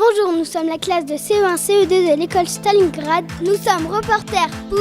Bonjour, nous sommes la classe de CE1, CE2 de l'école Stalingrad. Nous sommes reporters pour...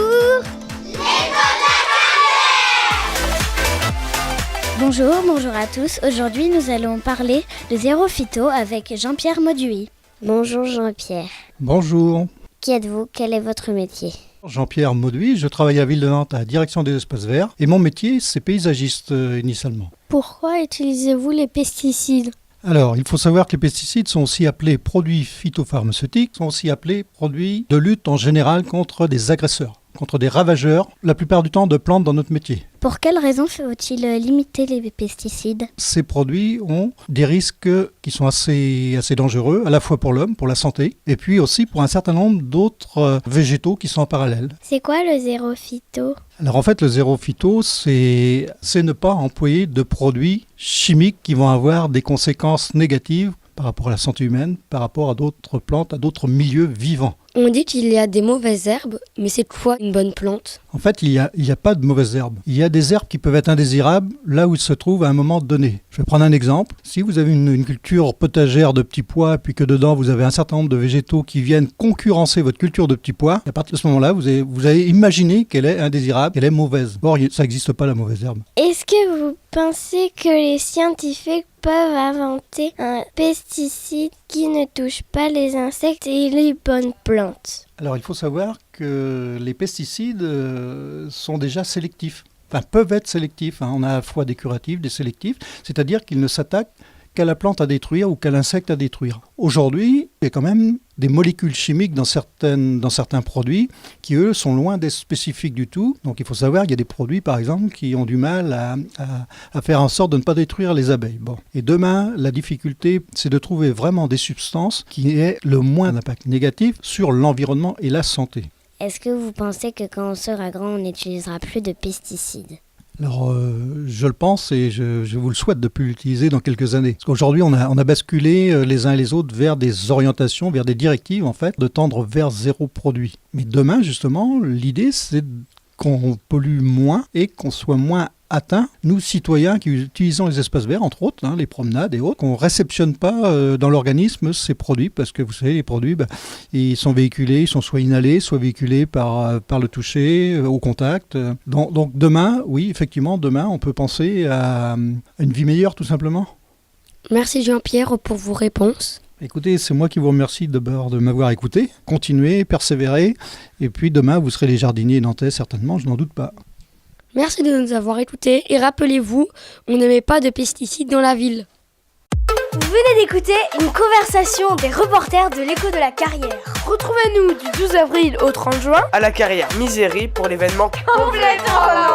Bonjour à tous. Aujourd'hui, nous allons parler de zéro phyto avec Jean-Pierre Mauduit. Bonjour Jean-Pierre. Bonjour. Qui êtes-vous ? Quel est votre métier ? Jean-Pierre Mauduit, je travaille à Ville de Nantes à la direction des espaces verts et mon métier c'est paysagiste initialement. Pourquoi utilisez-vous les pesticides ? Alors, il faut savoir que les pesticides sont aussi appelés produits phytopharmaceutiques, sont aussi appelés produits de lutte en général contre des agresseurs, contre des ravageurs, la plupart du temps de plantes dans notre métier. Pour quelles raisons faut-il limiter les pesticides ? Ces produits ont des risques qui sont assez dangereux, à la fois pour l'homme, pour la santé, et puis aussi pour un certain nombre d'autres végétaux qui sont en parallèle. C'est quoi le zéro phyto ? Alors en fait, le zéro phyto, c'est ne pas employer de produits chimiques qui vont avoir des conséquences négatives par rapport à la santé humaine, par rapport à d'autres plantes, à d'autres milieux vivants. On dit qu'il y a des mauvaises herbes, mais c'est quoi une bonne plante ? En fait, il y a pas de mauvaises herbes. Il y a des herbes qui peuvent être indésirables là où ils se trouvent à un moment donné. Je vais prendre un exemple. Si vous avez une culture potagère de petits pois, puis que dedans vous avez un certain nombre de végétaux qui viennent concurrencer votre culture de petits pois, à partir de ce moment-là, vous avez imaginé qu'elle est indésirable, qu'elle est mauvaise. Or, ça n'existe pas la mauvaise herbe. Est-ce que vous pensez que les scientifiques peuvent inventer un pesticide qui ne touche pas les insectes et les bonnes plantes ? Alors, il faut savoir que les pesticides sont déjà sélectifs. Enfin, peuvent être sélectifs. On a à la fois des curatifs, des sélectifs, c'est-à-dire qu'ils ne s'attaquent qu'à la plante à détruire ou qu'à l'insecte à détruire. Aujourd'hui, il y a quand même des molécules chimiques dans certains produits qui, eux, sont loin d'être spécifiques du tout. Donc il faut savoir qu'il y a des produits, par exemple, qui ont du mal à faire en sorte de ne pas détruire les abeilles. Bon. Et demain, la difficulté, c'est de trouver vraiment des substances qui aient le moins d'impact négatif sur l'environnement et la santé. Est-ce que vous pensez que quand on sera grand, on n'utilisera plus de pesticides ? Alors, je le pense et je vous le souhaite de ne plus l'utiliser dans quelques années. Parce qu'aujourd'hui, on a basculé les uns et les autres vers des orientations, vers des directives, en fait, de tendre vers zéro produit. Mais demain, justement, l'idée, c'est qu'on pollue moins et qu'on soit moins atteint, nous citoyens qui utilisons les espaces verts, entre autres, les promenades et autres, qu'on ne réceptionne pas dans l'organisme ces produits, parce que vous savez, les produits, ils sont véhiculés, ils sont soit inhalés, soit véhiculés par le toucher, au contact. Donc demain, oui, effectivement, demain, on peut penser à une vie meilleure, tout simplement. Merci Jean-Pierre pour vos réponses. Écoutez, c'est moi qui vous remercie d'abord de m'avoir écouté. Continuez, persévérez, et puis demain, vous serez les jardiniers nantais, certainement, je n'en doute pas. Merci de nous avoir écoutés et rappelez-vous, on ne met pas de pesticides dans la ville. Vous venez d'écouter une conversation des reporters de l'Écho de la Carrière. Retrouvez-nous du 12 avril au 30 juin à la Carrière Misérie pour l'événement Complètement